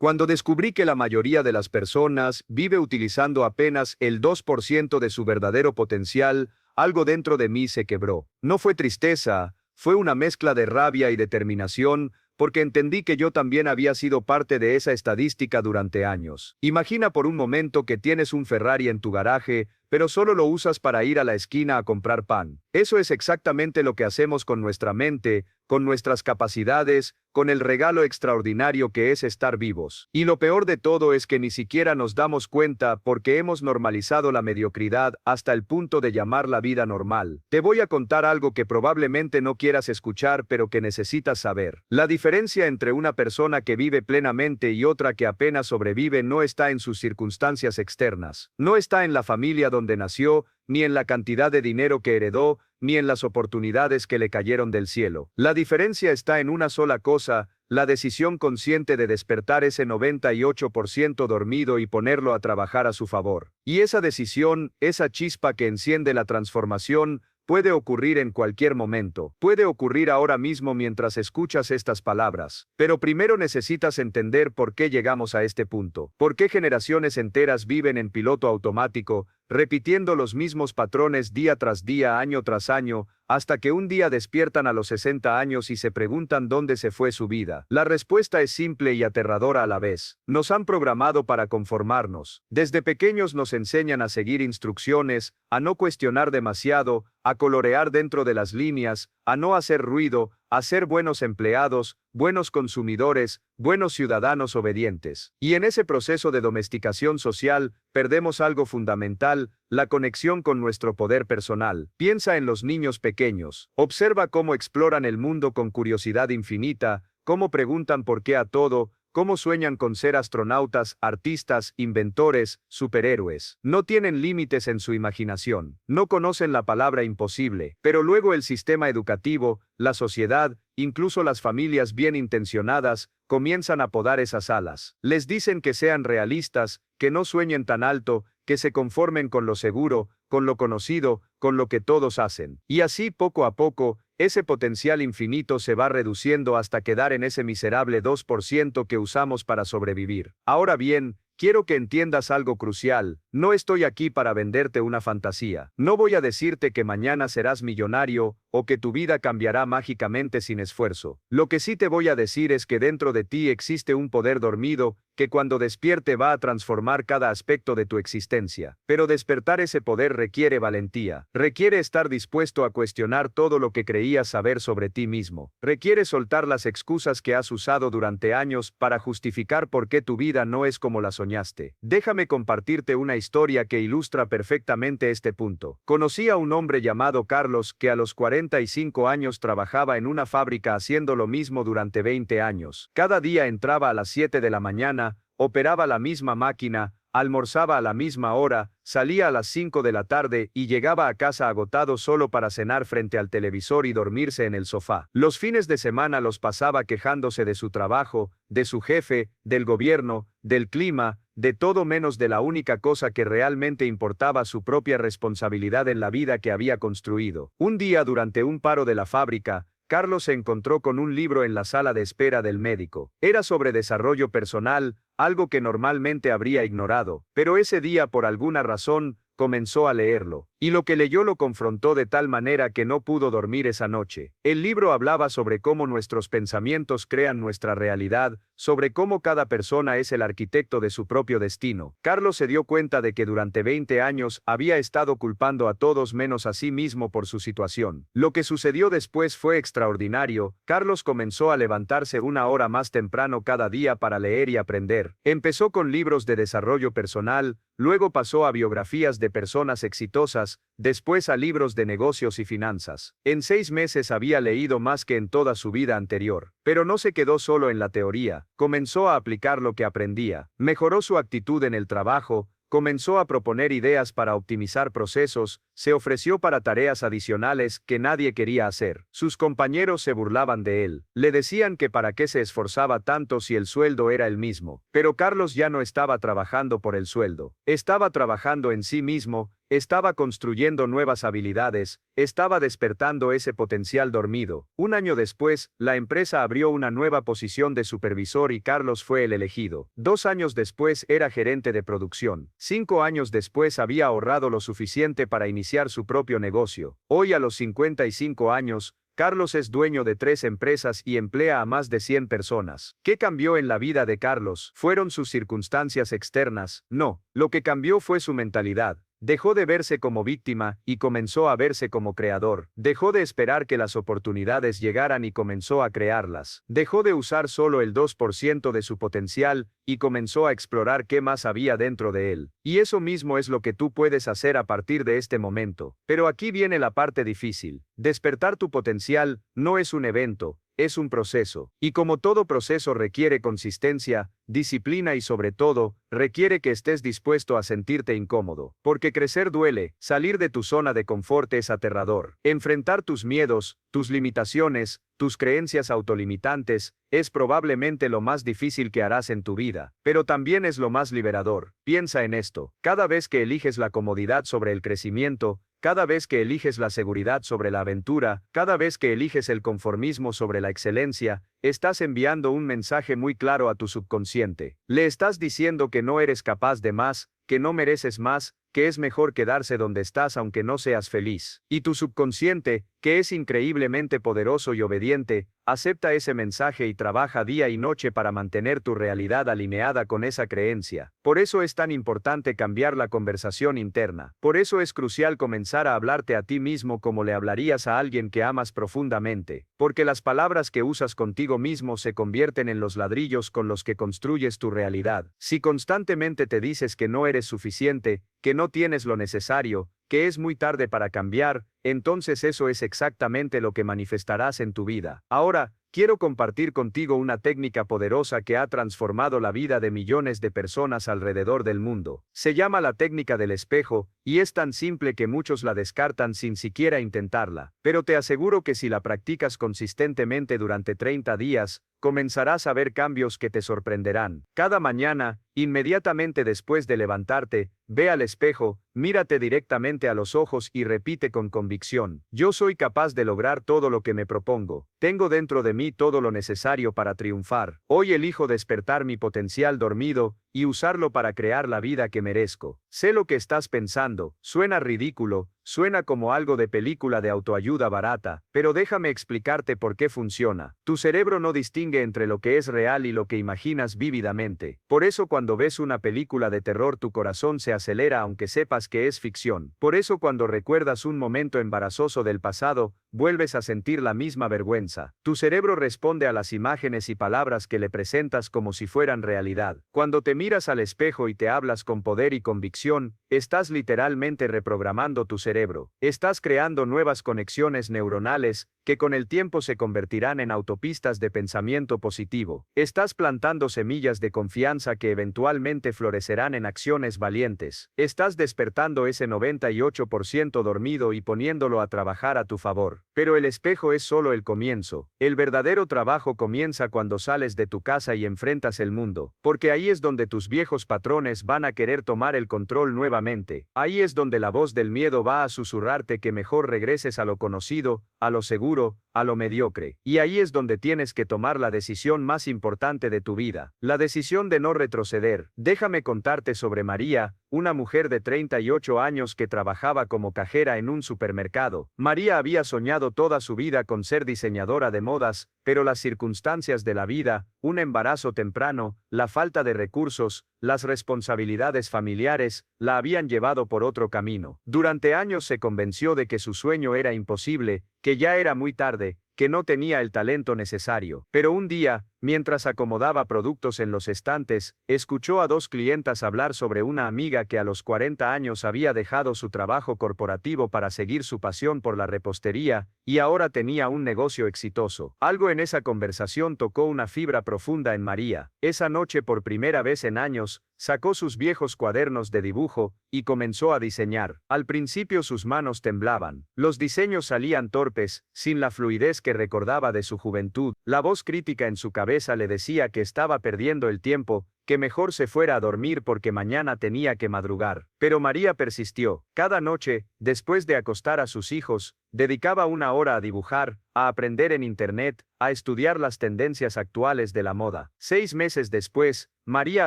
Cuando descubrí que la mayoría de las personas vive utilizando apenas el 2% de su verdadero potencial, algo dentro de mí se quebró. No fue tristeza, fue una mezcla de rabia y determinación, porque entendí que yo también había sido parte de esa estadística durante años. Imagina por un momento que tienes un Ferrari en tu garaje, pero solo lo usas para ir a la esquina a comprar pan. Eso es exactamente lo que hacemos con nuestra mente, con nuestras capacidades, con el regalo extraordinario que es estar vivos. Y lo peor de todo es que ni siquiera nos damos cuenta porque hemos normalizado la mediocridad hasta el punto de llamar la vida normal. Te voy a contar algo que probablemente no quieras escuchar pero que necesitas saber. La diferencia entre una persona que vive plenamente y otra que apenas sobrevive no está en sus circunstancias externas. No está en la familia donde nació, ni en la cantidad de dinero que heredó, ni en las oportunidades que le cayeron del cielo. La diferencia está en una sola cosa: la decisión consciente de despertar ese 98% dormido y ponerlo a trabajar a su favor. Y esa decisión, esa chispa que enciende la transformación, puede ocurrir en cualquier momento. Puede ocurrir ahora mismo mientras escuchas estas palabras. Pero primero necesitas entender por qué llegamos a este punto. ¿Por qué generaciones enteras viven en piloto automático, repitiendo los mismos patrones día tras día, año tras año, hasta que un día despiertan a los 60 años y se preguntan dónde se fue su vida? La respuesta es simple y aterradora a la vez. Nos han programado para conformarnos. Desde pequeños nos enseñan a seguir instrucciones, a no cuestionar demasiado, a colorear dentro de las líneas, a no hacer ruido, a ser buenos empleados, buenos consumidores, buenos ciudadanos obedientes. Y en ese proceso de domesticación social, perdemos algo fundamental: la conexión con nuestro poder personal. Piensa en los niños pequeños. Observa cómo exploran el mundo con curiosidad infinita, cómo preguntan por qué a todo, cómo sueñan con ser astronautas, artistas, inventores, superhéroes. No tienen límites en su imaginación. No conocen la palabra imposible. Pero luego el sistema educativo, la sociedad, incluso las familias bien intencionadas, comienzan a podar esas alas. Les dicen que sean realistas, que no sueñen tan alto, que se conformen con lo seguro, con lo conocido, con lo que todos hacen. Y así, poco a poco, ese potencial infinito se va reduciendo hasta quedar en ese miserable 2% que usamos para sobrevivir. Ahora bien, quiero que entiendas algo crucial: no estoy aquí para venderte una fantasía. No voy a decirte que mañana serás millonario, o que tu vida cambiará mágicamente sin esfuerzo. Lo que sí te voy a decir es que dentro de ti existe un poder dormido, que cuando despierte va a transformar cada aspecto de tu existencia. Pero despertar ese poder requiere valentía. Requiere estar dispuesto a cuestionar todo lo que creías saber sobre ti mismo. Requiere soltar las excusas que has usado durante años para justificar por qué tu vida no es como la soñaste. Déjame compartirte una historia que ilustra perfectamente este punto. Conocí a un hombre llamado Carlos que a los 45 años trabajaba en una fábrica haciendo lo mismo durante 20 años. Cada día entraba a las 7 de la mañana, operaba la misma máquina, almorzaba a la misma hora, salía a las 5 de la tarde y llegaba a casa agotado solo para cenar frente al televisor y dormirse en el sofá. Los fines de semana los pasaba quejándose de su trabajo, de su jefe, del gobierno, del clima, de todo menos de la única cosa que realmente importaba: su propia responsabilidad en la vida que había construido. Un día, durante un paro de la fábrica, Carlos se encontró con un libro en la sala de espera del médico. Era sobre desarrollo personal, algo que normalmente habría ignorado, pero ese día por alguna razón comenzó a leerlo, y lo que leyó lo confrontó de tal manera que no pudo dormir esa noche. El libro hablaba sobre cómo nuestros pensamientos crean nuestra realidad, sobre cómo cada persona es el arquitecto de su propio destino. Carlos se dio cuenta de que durante 20 años había estado culpando a todos menos a sí mismo por su situación. Lo que sucedió después fue extraordinario. Carlos comenzó a levantarse una hora más temprano cada día para leer y aprender. Empezó con libros de desarrollo personal, luego pasó a biografías de personas exitosas, después a libros de negocios y finanzas. En 6 meses había leído más que en toda su vida anterior. Pero no se quedó solo en la teoría, comenzó a aplicar lo que aprendía. Mejoró su actitud en el trabajo, comenzó a proponer ideas para optimizar procesos, Se ofreció para tareas adicionales que nadie quería hacer. Sus compañeros se burlaban de él. Le decían que para qué se esforzaba tanto si el sueldo era el mismo. Pero Carlos ya no estaba trabajando por el sueldo. Estaba trabajando en sí mismo, estaba construyendo nuevas habilidades, estaba despertando ese potencial dormido. Un año después, la empresa abrió una nueva posición de supervisor y Carlos fue el elegido. 2 años después era gerente de producción. 5 años después había ahorrado lo suficiente para iniciar su propio negocio. Hoy a los 55 años, Carlos es dueño de 3 empresas y emplea a más de 100 personas. ¿Qué cambió en la vida de Carlos? ¿Fueron sus circunstancias externas? No, lo que cambió fue su mentalidad. Dejó de verse como víctima y comenzó a verse como creador. Dejó de esperar que las oportunidades llegaran y comenzó a crearlas. Dejó de usar solo el 2% de su potencial y comenzó a explorar qué más había dentro de él. Y eso mismo es lo que tú puedes hacer a partir de este momento. Pero aquí viene la parte difícil. Despertar tu potencial no es un evento, es un proceso. Y como todo proceso requiere consistencia, disciplina y sobre todo, requiere que estés dispuesto a sentirte incómodo. Porque crecer duele, salir de tu zona de confort es aterrador. Enfrentar tus miedos, tus limitaciones, tus creencias autolimitantes, es probablemente lo más difícil que harás en tu vida, pero también es lo más liberador. Piensa en esto. Cada vez que eliges la comodidad sobre el crecimiento, cada vez que eliges la seguridad sobre la aventura, cada vez que eliges el conformismo sobre la excelencia, estás enviando un mensaje muy claro a tu subconsciente. Le estás diciendo que no eres capaz de más, que no mereces más, que es mejor quedarse donde estás aunque no seas feliz. Y tu subconsciente, que es increíblemente poderoso y obediente, acepta ese mensaje y trabaja día y noche para mantener tu realidad alineada con esa creencia. Por eso es tan importante cambiar la conversación interna. Por eso es crucial comenzar a hablarte a ti mismo como le hablarías a alguien que amas profundamente. Porque las palabras que usas contigo mismo se convierten en los ladrillos con los que construyes tu realidad. Si constantemente te dices que no eres suficiente, que no tienes lo necesario, que es muy tarde para cambiar, entonces eso es exactamente lo que manifestarás en tu vida. Ahora, quiero compartir contigo una técnica poderosa que ha transformado la vida de millones de personas alrededor del mundo. Se llama la técnica del espejo, y es tan simple que muchos la descartan sin siquiera intentarla. Pero te aseguro que si la practicas consistentemente durante 30 días, comenzarás a ver cambios que te sorprenderán. Cada mañana, inmediatamente después de levantarte, ve al espejo, mírate directamente a los ojos y repite con convicción: yo soy capaz de lograr todo lo que me propongo. Tengo dentro de mí todo lo necesario para triunfar. Hoy elijo despertar mi potencial dormido y usarlo para crear la vida que merezco. Sé lo que estás pensando, suena ridículo, suena como algo de película de autoayuda barata, pero déjame explicarte por qué funciona. Tu cerebro no distingue entre lo que es real y lo que imaginas vívidamente. Por eso cuando ves una película de terror tu corazón se acelera aunque sepas que es ficción. Por eso cuando recuerdas un momento embarazoso del pasado, vuelves a sentir la misma vergüenza. Tu cerebro responde a las imágenes y palabras que le presentas como si fueran realidad. Cuando te miras al espejo y te hablas con poder y convicción, estás literalmente reprogramando tu cerebro. Estás creando nuevas conexiones neuronales que con el tiempo se convertirán en autopistas de pensamiento positivo. Estás plantando semillas de confianza que eventualmente florecerán en acciones valientes. Estás despertando ese 98% dormido y poniéndolo a trabajar a tu favor. Pero el espejo es solo el comienzo. El verdadero trabajo comienza cuando sales de tu casa y enfrentas el mundo, porque ahí es donde tus viejos patrones van a querer tomar el control nuevamente. Ahí es donde la voz del miedo va a susurrarte que mejor regreses a lo conocido, a lo seguro, a lo mediocre. Y ahí es donde tienes que tomar la decisión más importante de tu vida, la decisión de no retroceder. Déjame contarte sobre María, una mujer de 38 años que trabajaba como cajera en un supermercado. María había soñado toda su vida con ser diseñadora de modas, pero las circunstancias de la vida, un embarazo temprano, la falta de recursos, las responsabilidades familiares, la habían llevado por otro camino. Durante años se convenció de que su sueño era imposible, que ya era muy tarde, que no tenía el talento necesario. Pero un día, Mientras acomodaba productos en los estantes, escuchó a dos clientas hablar sobre una amiga que a los 40 años había dejado su trabajo corporativo para seguir su pasión por la repostería, y ahora tenía un negocio exitoso. Algo en esa conversación tocó una fibra profunda en María. Esa noche, por primera vez en años, sacó sus viejos cuadernos de dibujo y comenzó a diseñar. Al principio sus manos temblaban. Los diseños salían torpes, sin la fluidez que recordaba de su juventud. La voz crítica en su cabeza le decía que estaba perdiendo el tiempo, que mejor se fuera a dormir porque mañana tenía que madrugar. Pero María persistió. Cada noche, después de acostar a sus hijos, dedicaba una hora a dibujar, a aprender en Internet, a estudiar las tendencias actuales de la moda. 6 meses después, María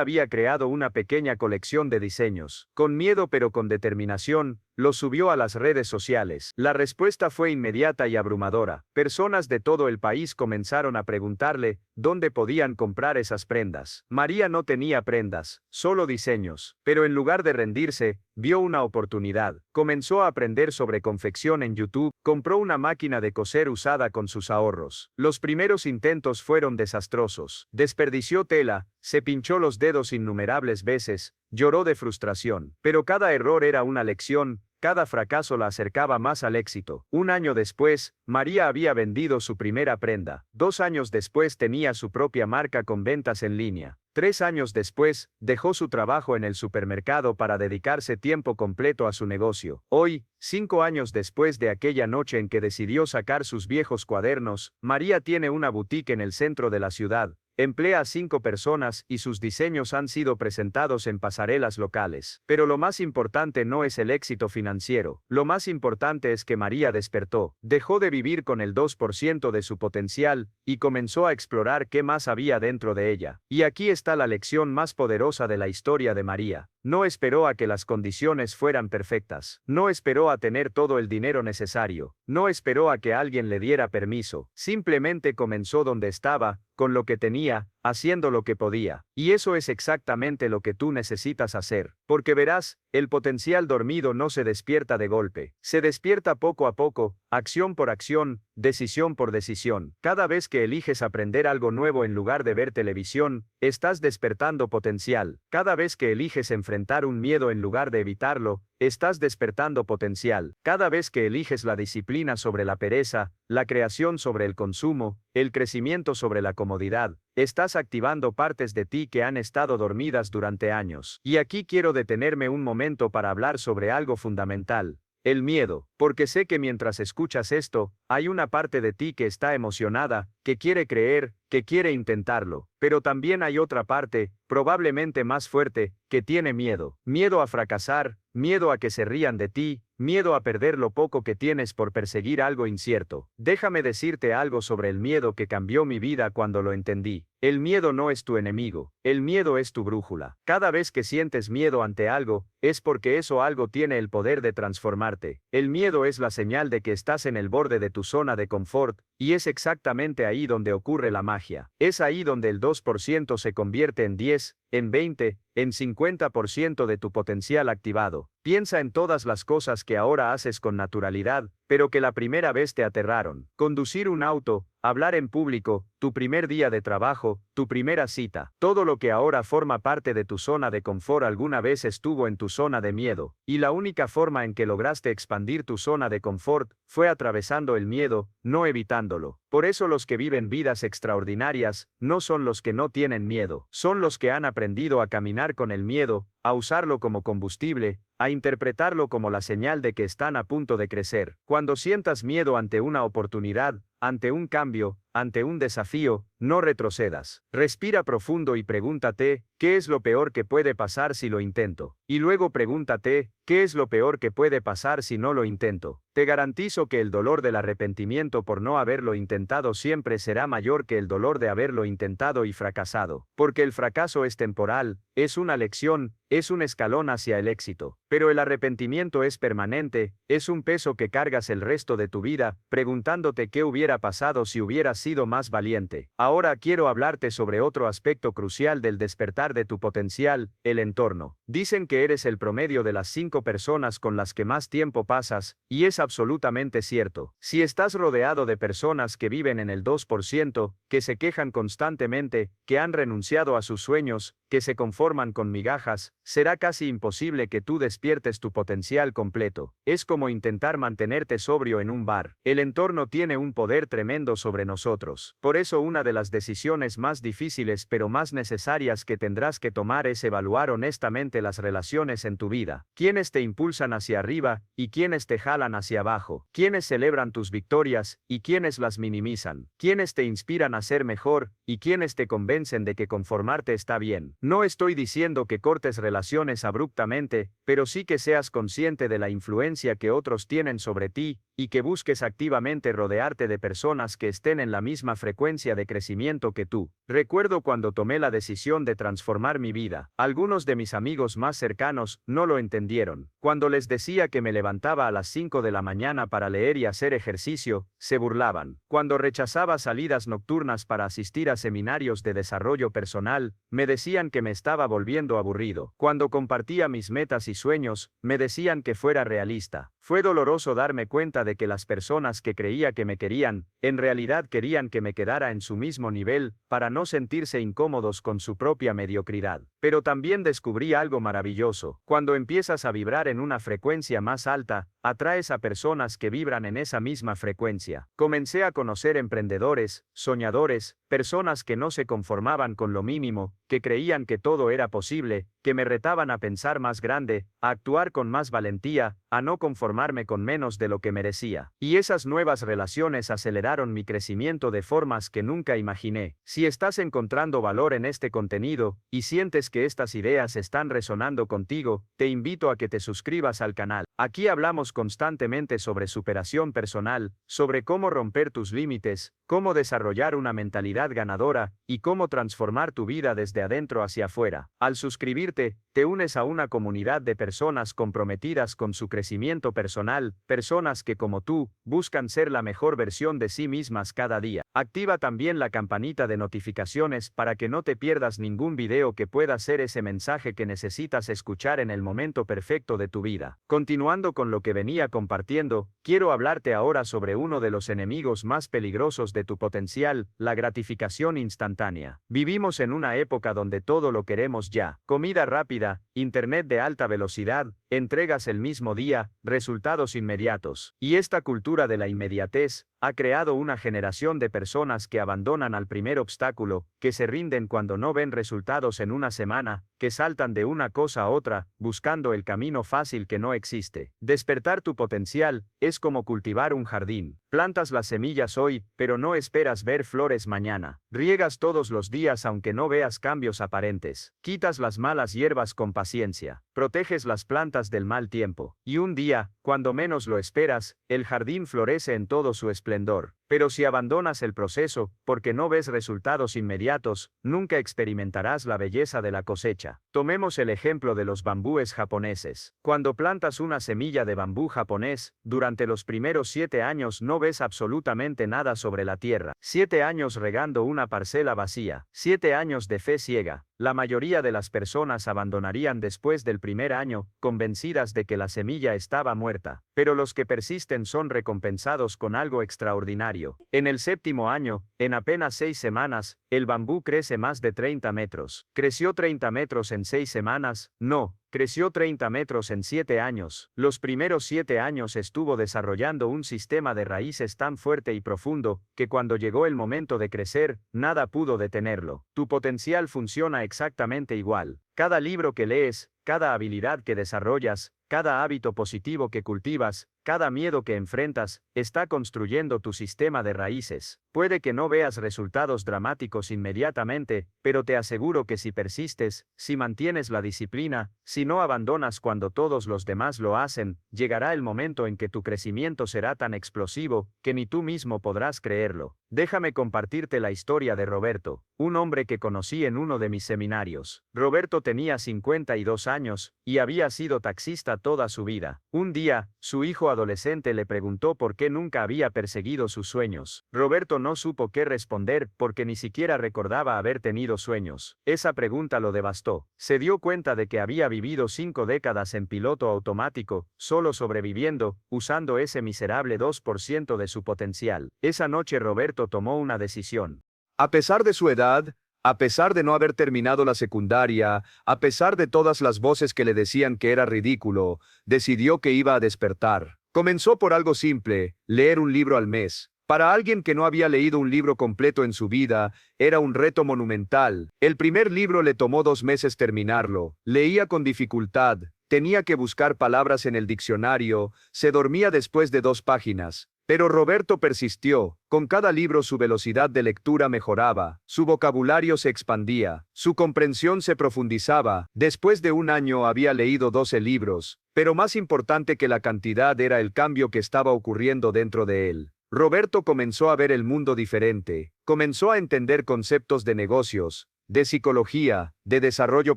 había creado una pequeña colección de diseños. Con miedo pero con determinación, los subió a las redes sociales. La respuesta fue inmediata y abrumadora. Personas de todo el país comenzaron a preguntarle dónde podían comprar esas prendas. María no tenía prendas, solo diseños. Pero en lugar de rendirse, vio una oportunidad. Comenzó a aprender sobre confección en YouTube, compró una máquina de coser usada con sus ahorros. Los primeros intentos fueron desastrosos. Desperdició tela, se pinchó los dedos innumerables veces, lloró de frustración. Pero cada error era una lección, cada fracaso la acercaba más al éxito. 1 año después, María había vendido su primera prenda. 2 años después tenía su propia marca con ventas en línea. 3 años después, dejó su trabajo en el supermercado para dedicarse tiempo completo a su negocio. Hoy, 5 años después de aquella noche en que decidió sacar sus viejos cuadernos, María tiene una boutique en el centro de la ciudad. Emplea a 5 personas y sus diseños han sido presentados en pasarelas locales. Pero lo más importante no es el éxito financiero. Lo más importante es que María despertó, dejó de vivir con el 2% de su potencial y comenzó a explorar qué más había dentro de ella. Y aquí está la lección más poderosa de la historia de María. No esperó a que las condiciones fueran perfectas. No esperó a tener todo el dinero necesario. No esperó a que alguien le diera permiso. Simplemente comenzó donde estaba, con lo que tenía, haciendo lo que podía. Y eso es exactamente lo que tú necesitas hacer. Porque verás, el potencial dormido no se despierta de golpe. Se despierta poco a poco, acción por acción, decisión por decisión. Cada vez que eliges aprender algo nuevo en lugar de ver televisión, estás despertando potencial. Cada vez que eliges enfrentar un miedo en lugar de evitarlo, estás despertando potencial. Cada vez que eliges la disciplina sobre la pereza, la creación sobre el consumo, el crecimiento sobre la comodidad, estás activando partes de ti que han estado dormidas durante años. Y aquí quiero detenerme un momento para hablar sobre algo fundamental. El miedo, porque sé que mientras escuchas esto, hay una parte de ti que está emocionada, que quiere creer, que quiere intentarlo, pero también hay otra parte, probablemente más fuerte, que tiene miedo. Miedo a fracasar, miedo a que se rían de ti, miedo a perder lo poco que tienes por perseguir algo incierto. Déjame decirte algo sobre el miedo que cambió mi vida cuando lo entendí. El miedo no es tu enemigo, el miedo es tu brújula. Cada vez que sientes miedo ante algo, es porque eso algo tiene el poder de transformarte. El miedo es la señal de que estás en el borde de tu zona de confort, y es exactamente ahí donde ocurre la magia. Es ahí donde el 2% se convierte en 10, en 20, en 50% de tu potencial activado. Piensa en todas las cosas que ahora haces con naturalidad, pero que la primera vez te aterraron. Conducir un auto, hablar en público, tu primer día de trabajo, tu primera cita. Todo lo que ahora forma parte de tu zona de confort alguna vez estuvo en tu zona de miedo, y la única forma en que lograste expandir tu zona de confort fue atravesando el miedo, no evitándolo. Por eso los que viven vidas extraordinarias no son los que no tienen miedo, son los que han aprendido a caminar con el miedo, a usarlo como combustible, a interpretarlo como la señal de que están a punto de crecer. Cuando sientas miedo ante una oportunidad, ante un cambio, ante un desafío, no retrocedas. Respira profundo y pregúntate, ¿qué es lo peor que puede pasar si lo intento? Y luego pregúntate, ¿qué es lo peor que puede pasar si no lo intento? Te garantizo que el dolor del arrepentimiento por no haberlo intentado siempre será mayor que el dolor de haberlo intentado y fracasado. Porque el fracaso es temporal, es una lección, es un escalón hacia el éxito. Pero el arrepentimiento es permanente, es un peso que cargas el resto de tu vida, preguntándote qué hubiera pasado si hubieras sido más valiente. Ahora quiero hablarte sobre otro aspecto crucial del despertar de tu potencial, el entorno. Dicen que eres el promedio de las 5 personas con las que más tiempo pasas, y es absolutamente cierto. Si estás rodeado de personas que viven en el 2%, que se quejan constantemente, que han renunciado a sus sueños, que se conforman con migajas, será casi imposible que tú despiertes tu potencial completo. Es como intentar mantenerte sobrio en un bar. El entorno tiene un poder tremendo sobre nosotros. Por eso una de las decisiones más difíciles pero más necesarias que tendrás que tomar es evaluar honestamente las relaciones en tu vida. ¿Quiénes te impulsan hacia arriba y quiénes te jalan hacia abajo? ¿Quiénes celebran tus victorias y quiénes las minimizan? ¿Quiénes te inspiran a ser mejor y quiénes te convencen de que conformarte está bien? No estoy diciendo que cortes relaciones abruptamente, pero sí que seas consciente de la influencia que otros tienen sobre ti, y que busques activamente rodearte de personas que estén en la misma frecuencia de crecimiento que tú. Recuerdo cuando tomé la decisión de transformar mi vida. Algunos de mis amigos más cercanos no lo entendieron. Cuando les decía que me levantaba a las 5 de la mañana para leer y hacer ejercicio, se burlaban. Cuando rechazaba salidas nocturnas para asistir a seminarios de desarrollo personal, me decían que me estaba volviendo aburrido. Cuando compartía mis metas y sueños, me decían que fuera realista. Fue doloroso darme cuenta de que las personas que creía que me querían, en realidad querían que me quedara en su mismo nivel, para no sentirse incómodos con su propia mediocridad. Pero también descubrí algo maravilloso. Cuando empiezas a vibrar en una frecuencia más alta, atraes a personas que vibran en esa misma frecuencia. Comencé a conocer emprendedores, soñadores, personas que no se conformaban con lo mínimo, que creían que todo era posible, que me retaban a pensar más grande, a actuar con más valentía, a no conformarme con menos de lo que merecía. Y esas nuevas relaciones aceleraron mi crecimiento de formas que nunca imaginé. Si estás encontrando valor en este contenido, y sientes que estas ideas están resonando contigo, te invito a que te suscribas al canal. Aquí hablamos constantemente sobre superación personal, sobre cómo romper tus límites, cómo desarrollar una mentalidad ganadora, y cómo transformar tu vida desde adentro hacia afuera. Al suscribirte, te unes a una comunidad de personas comprometidas con su crecimiento personal, personas que como tú, buscan ser la mejor versión de sí mismas cada día. Activa también la campanita de notificaciones para que no te pierdas ningún video que pueda ser ese mensaje que necesitas escuchar en el momento perfecto de tu vida. Continuando con lo que venía compartiendo, quiero hablarte ahora sobre uno de los enemigos más peligrosos de tu potencial, la gratificación instantánea. Vivimos en una época donde todo lo queremos ya: comida rápida, internet de alta velocidad, entregas el mismo día, resultados inmediatos. Y esta cultura de la inmediatez ha creado una generación de personas que abandonan al primer obstáculo, que se rinden cuando no ven resultados en una semana, que saltan de una cosa a otra, buscando el camino fácil que no existe. Despertar tu potencial es como cultivar un jardín. Plantas las semillas hoy, pero no esperas ver flores mañana. Riegas todos los días aunque no veas cambios aparentes. Quitas las malas hierbas con paciencia. Proteges las plantas del mal tiempo. Y un día, cuando menos lo esperas, el jardín florece en todo su esplendor. Pero si abandonas el proceso, porque no ves resultados inmediatos, nunca experimentarás la belleza de la cosecha. Tomemos el ejemplo de los bambúes japoneses. Cuando plantas una semilla de bambú japonés, durante los primeros 7 años no ves absolutamente nada sobre la tierra. 7 años regando una parcela vacía. 7 años de fe ciega. La mayoría de las personas abandonarían después del primer año, convencidas de que la semilla estaba muerta. Pero los que persisten son recompensados con algo extraordinario. En el 7º año, en apenas 6 semanas, el bambú crece más de 30 metros. ¿Creció 30 metros en 6 semanas? No. Creció 30 metros en 7 años. Los primeros 7 años estuvo desarrollando un sistema de raíces tan fuerte y profundo, que cuando llegó el momento de crecer, nada pudo detenerlo. Tu potencial funciona exactamente igual. Cada libro que lees, cada habilidad que desarrollas, cada hábito positivo que cultivas, cada miedo que enfrentas, está construyendo tu sistema de raíces. Puede que no veas resultados dramáticos inmediatamente, pero te aseguro que si persistes, si mantienes la disciplina, si no abandonas cuando todos los demás lo hacen, llegará el momento en que tu crecimiento será tan explosivo, que ni tú mismo podrás creerlo. Déjame compartirte la historia de Roberto, un hombre que conocí en uno de mis seminarios. Roberto tenía 52 años, y había sido taxista meta toda su vida. Un día, su hijo adolescente le preguntó por qué nunca había perseguido sus sueños. Roberto no supo qué responder porque ni siquiera recordaba haber tenido sueños. Esa pregunta lo devastó. Se dio cuenta de que había vivido 5 décadas en piloto automático, solo sobreviviendo, usando ese miserable 2% de su potencial. Esa noche Roberto tomó una decisión. A pesar de su edad, a pesar de no haber terminado la secundaria, a pesar de todas las voces que le decían que era ridículo, decidió que iba a despertar. Comenzó por algo simple, leer un libro al mes. Para alguien que no había leído un libro completo en su vida, era un reto monumental. El primer libro le tomó 2 meses terminarlo. Leía con dificultad, tenía que buscar palabras en el diccionario, se dormía después de 2 páginas. Pero Roberto persistió. Con cada libro su velocidad de lectura mejoraba, su vocabulario se expandía, su comprensión se profundizaba. Después de 1 año había leído 12 libros, pero más importante que la cantidad era el cambio que estaba ocurriendo dentro de él. Roberto comenzó a ver el mundo diferente, comenzó a entender conceptos de negocios, de psicología, de desarrollo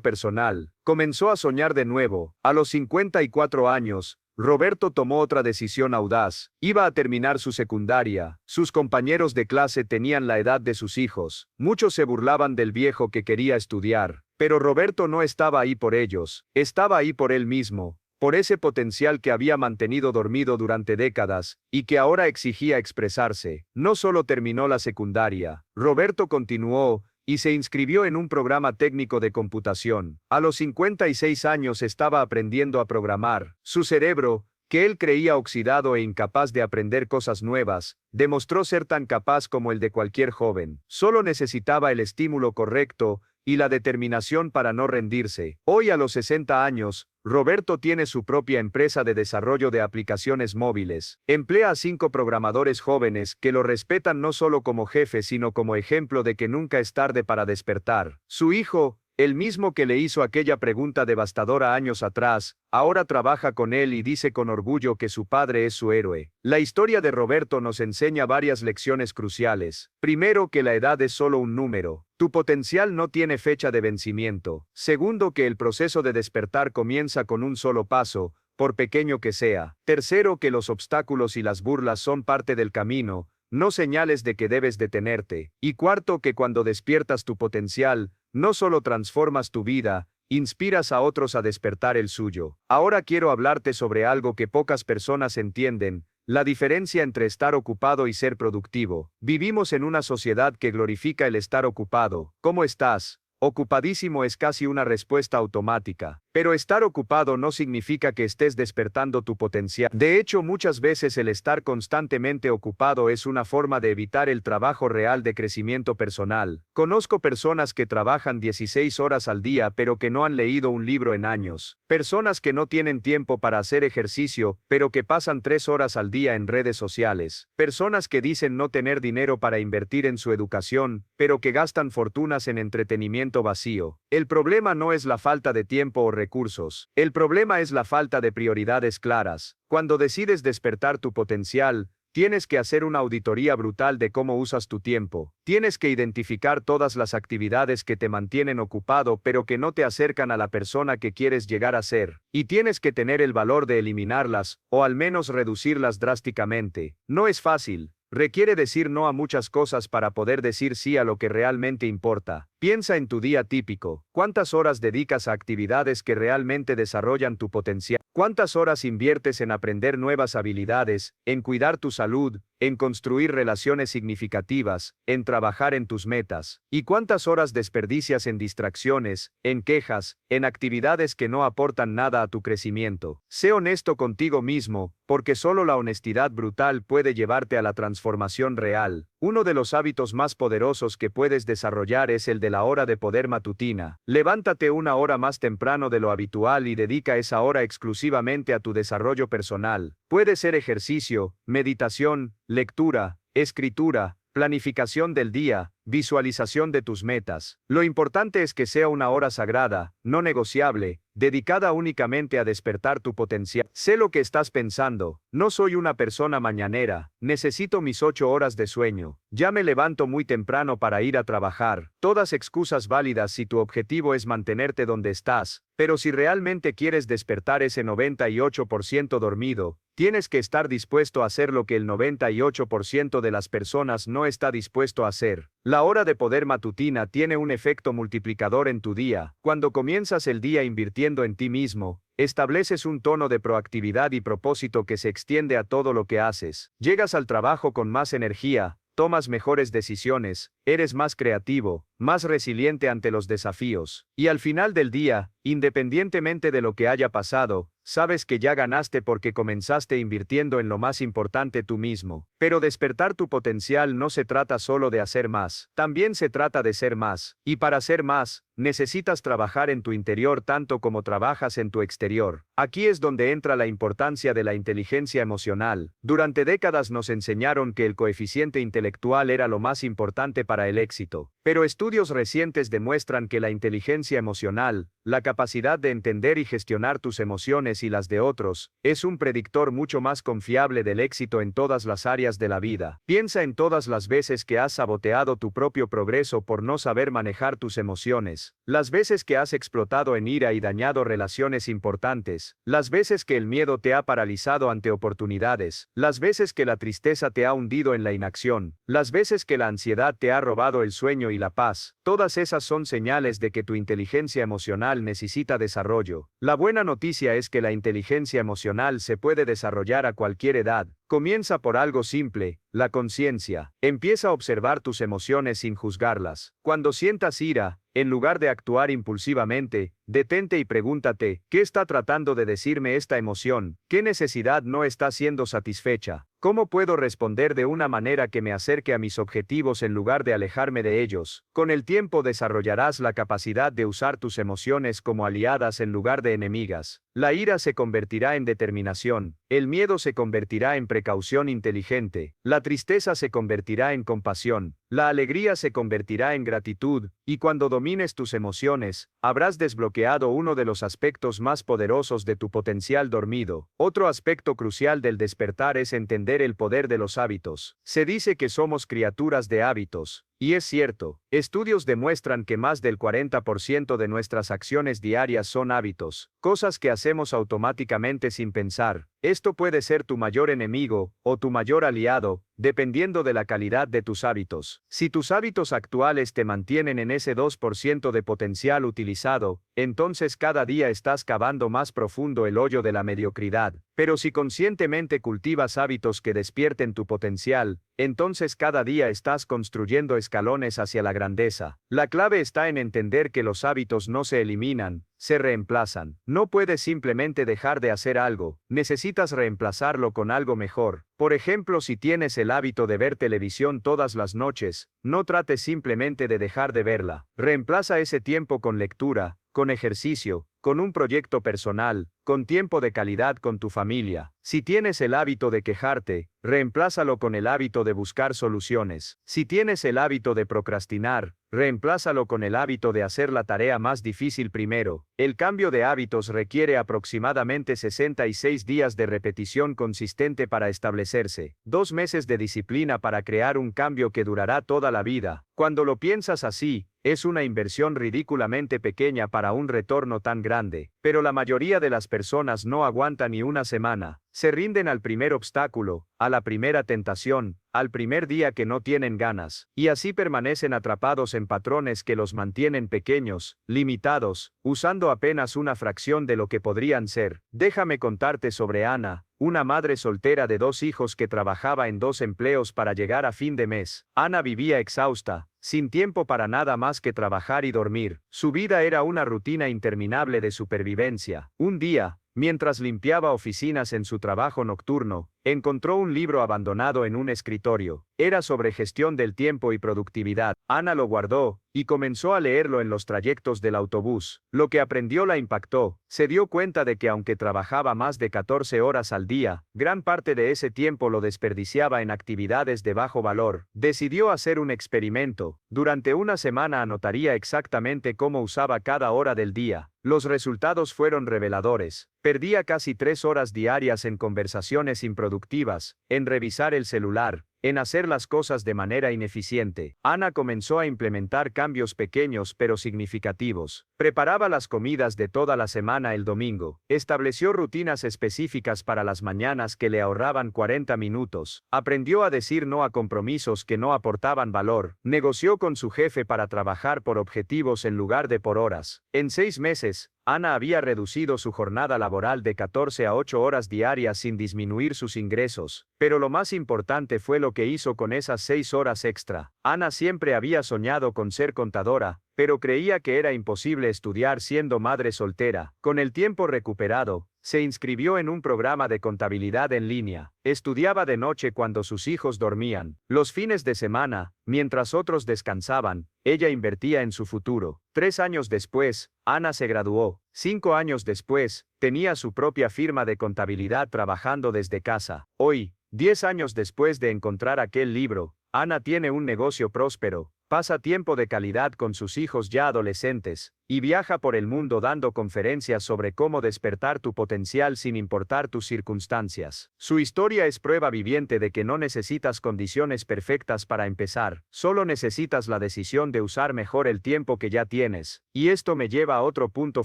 personal, comenzó a soñar de nuevo. A los 54 años, Roberto tomó otra decisión audaz. Iba a terminar su secundaria. Sus compañeros de clase tenían la edad de sus hijos. Muchos se burlaban del viejo que quería estudiar. Pero Roberto no estaba ahí por ellos. Estaba ahí por él mismo, por ese potencial que había mantenido dormido durante décadas, y que ahora exigía expresarse. No solo terminó la secundaria. Roberto continuó, y se inscribió en un programa técnico de computación. A los 56 años estaba aprendiendo a programar. Su cerebro, que él creía oxidado e incapaz de aprender cosas nuevas, demostró ser tan capaz como el de cualquier joven. Solo necesitaba el estímulo correcto y la determinación para no rendirse. Hoy a los 60 años, Roberto tiene su propia empresa de desarrollo de aplicaciones móviles. Emplea a 5 programadores jóvenes que lo respetan no solo como jefe sino como ejemplo de que nunca es tarde para despertar. Su hijo, el mismo que le hizo aquella pregunta devastadora años atrás, ahora trabaja con él y dice con orgullo que su padre es su héroe. La historia de Roberto nos enseña varias lecciones cruciales. Primero, que la edad es solo un número. Tu potencial no tiene fecha de vencimiento. Segundo, que el proceso de despertar comienza con un solo paso, por pequeño que sea. Tercero, que los obstáculos y las burlas son parte del camino, no señales de que debes detenerte. Y cuarto, que cuando despiertas tu potencial, no solo transformas tu vida, inspiras a otros a despertar el suyo. Ahora quiero hablarte sobre algo que pocas personas entienden: la diferencia entre estar ocupado y ser productivo. Vivimos en una sociedad que glorifica el estar ocupado. ¿Cómo estás? Ocupadísimo es casi una respuesta automática. Pero estar ocupado no significa que estés despertando tu potencial. De hecho, muchas veces el estar constantemente ocupado es una forma de evitar el trabajo real de crecimiento personal. Conozco personas que trabajan 16 horas al día pero que no han leído un libro en años. Personas que no tienen tiempo para hacer ejercicio, pero que pasan 3 horas al día en redes sociales. Personas que dicen no tener dinero para invertir en su educación, pero que gastan fortunas en entretenimiento vacío. El problema no es la falta de tiempo o recursos. El problema es la falta de prioridades claras. Cuando decides despertar tu potencial, tienes que hacer una auditoría brutal de cómo usas tu tiempo. Tienes que identificar todas las actividades que te mantienen ocupado pero que no te acercan a la persona que quieres llegar a ser. Y tienes que tener el valor de eliminarlas, o al menos reducirlas drásticamente. No es fácil. Requiere decir no a muchas cosas para poder decir sí a lo que realmente importa. Piensa en tu día típico. ¿Cuántas horas dedicas a actividades que realmente desarrollan tu potencial? ¿Cuántas horas inviertes en aprender nuevas habilidades, en cuidar tu salud, en construir relaciones significativas, en trabajar en tus metas? ¿Y cuántas horas desperdicias en distracciones, en quejas, en actividades que no aportan nada a tu crecimiento? Sé honesto contigo mismo, porque solo la honestidad brutal puede llevarte a la transformación real. Uno de los hábitos más poderosos que puedes desarrollar es el de la hora de poder matutina. Levántate 1 hora más temprano de lo habitual y dedica esa hora exclusivamente a tu desarrollo personal. Puede ser ejercicio, meditación, lectura, escritura, planificación del día, visualización de tus metas. Lo importante es que sea 1 hora sagrada, no negociable. dedicada únicamente a despertar tu potencial. Sé lo que estás pensando, no soy una persona mañanera, necesito mis 8 horas de sueño, ya me levanto muy temprano para ir a trabajar, todas excusas válidas si tu objetivo es mantenerte donde estás, pero si realmente quieres despertar ese 98% dormido, tienes que estar dispuesto a hacer lo que el 98% de las personas no está dispuesto a hacer. La hora de poder matutina tiene un efecto multiplicador en tu día. Cuando comienzas el día invirtiendo en ti mismo, estableces un tono de proactividad y propósito que se extiende a todo lo que haces. Llegas al trabajo con más energía, tomas mejores decisiones, eres más creativo, más resiliente ante los desafíos. Y al final del día, independientemente de lo que haya pasado, sabes que ya ganaste porque comenzaste invirtiendo en lo más importante tú mismo. Pero despertar tu potencial no se trata solo de hacer más, también se trata de ser más. Y para ser más, necesitas trabajar en tu interior tanto como trabajas en tu exterior. Aquí es donde entra la importancia de la inteligencia emocional. Durante décadas nos enseñaron que el coeficiente intelectual era lo más importante para el éxito. Pero estudios recientes demuestran que la inteligencia emocional, la capacidad de entender y gestionar tus emociones y las de otros, es un predictor mucho más confiable del éxito en todas las áreas de la vida. Piensa en todas las veces que has saboteado tu propio progreso por no saber manejar tus emociones, las veces que has explotado en ira y dañado relaciones importantes, las veces que el miedo te ha paralizado ante oportunidades, las veces que la tristeza te ha hundido en la inacción, las veces que la ansiedad te ha robado el sueño y la paz. Todas esas son señales de que tu inteligencia emocional necesita desarrollo. La buena noticia es que la inteligencia emocional se puede desarrollar a cualquier edad. Comienza por algo simple, la conciencia. Empieza a observar tus emociones sin juzgarlas. Cuando sientas ira, en lugar de actuar impulsivamente, detente y pregúntate, ¿qué está tratando de decirme esta emoción? ¿Qué necesidad no está siendo satisfecha? ¿Cómo puedo responder de una manera que me acerque a mis objetivos en lugar de alejarme de ellos? Con el tiempo desarrollarás la capacidad de usar tus emociones como aliadas en lugar de enemigas. La ira se convertirá en determinación, el miedo se convertirá en precaución inteligente, la tristeza se convertirá en compasión, la alegría se convertirá en gratitud, y cuando domines tus emociones, habrás desbloqueado uno de los aspectos más poderosos de tu potencial dormido. Otro aspecto crucial del despertar es entender el poder de los hábitos. Se dice que somos criaturas de hábitos. Y es cierto, estudios demuestran que más del 40% de nuestras acciones diarias son hábitos, cosas que hacemos automáticamente sin pensar. Esto puede ser tu mayor enemigo, o tu mayor aliado, dependiendo de la calidad de tus hábitos. Si tus hábitos actuales te mantienen en ese 2% de potencial utilizado, entonces cada día estás cavando más profundo el hoyo de la mediocridad. Pero si conscientemente cultivas hábitos que despierten tu potencial, entonces cada día estás construyendo escalones hacia la grandeza. La clave está en entender que los hábitos no se eliminan, se reemplazan. No puedes simplemente dejar de hacer algo, necesitas reemplazarlo con algo mejor. Por ejemplo, si tienes el hábito de ver televisión todas las noches, no trates simplemente de dejar de verla. Reemplaza ese tiempo con lectura, con ejercicio, con un proyecto personal, con tiempo de calidad con tu familia. Si tienes el hábito de quejarte, reemplázalo con el hábito de buscar soluciones. Si tienes el hábito de procrastinar, reemplázalo con el hábito de hacer la tarea más difícil primero. El cambio de hábitos requiere aproximadamente 66 días de repetición consistente para establecerse, 2 meses de disciplina para crear un cambio que durará toda la vida. Cuando lo piensas así, es una inversión ridículamente pequeña para un retorno tan grande, pero la mayoría de las personas no aguantan ni una semana. Se rinden al primer obstáculo, a la primera tentación, al primer día que no tienen ganas, y así permanecen atrapados en patrones que los mantienen pequeños, limitados, usando apenas una fracción de lo que podrían ser. Déjame contarte sobre Ana, una madre soltera de 2 hijos que trabajaba en 2 empleos para llegar a fin de mes. Ana vivía exhausta, sin tiempo para nada más que trabajar y dormir. Su vida era una rutina interminable de supervivencia. Un día, mientras limpiaba oficinas en su trabajo nocturno, Encontró un libro abandonado en un escritorio. Era sobre gestión del tiempo y productividad. Ana lo guardó y comenzó a leerlo en los trayectos del autobús. Lo que aprendió la impactó. Se dio cuenta de que aunque trabajaba más de 14 horas al día, gran parte de ese tiempo lo desperdiciaba en actividades de bajo valor. Decidió hacer un experimento. Durante una semana anotaría exactamente cómo usaba cada hora del día. Los resultados fueron reveladores. Perdía casi 3 horas diarias en conversaciones improductivas, en revisar el celular, en hacer las cosas de manera ineficiente. Ana comenzó a implementar cambios pequeños pero significativos. Preparaba las comidas de toda la semana el domingo. Estableció rutinas específicas para las mañanas que le ahorraban 40 minutos. Aprendió a decir no a compromisos que no aportaban valor. Negoció con su jefe para trabajar por objetivos en lugar de por horas. En 6 meses, Ana había reducido su jornada laboral de 14 a 8 horas diarias sin disminuir sus ingresos. Pero lo más importante fue lo que hizo con esas 6 horas extra. Ana siempre había soñado con ser contadora, pero creía que era imposible estudiar siendo madre soltera. Con el tiempo recuperado, se inscribió en un programa de contabilidad en línea. Estudiaba de noche cuando sus hijos dormían. Los fines de semana, mientras otros descansaban, ella invertía en su futuro. 3 años después, Ana se graduó. 5 años después, tenía su propia firma de contabilidad trabajando desde casa. Hoy, 10 años después de encontrar aquel libro, Ana tiene un negocio próspero. Pasa tiempo de calidad con sus hijos ya adolescentes, y viaja por el mundo dando conferencias sobre cómo despertar tu potencial sin importar tus circunstancias. Su historia es prueba viviente de que no necesitas condiciones perfectas para empezar, solo necesitas la decisión de usar mejor el tiempo que ya tienes. Y esto me lleva a otro punto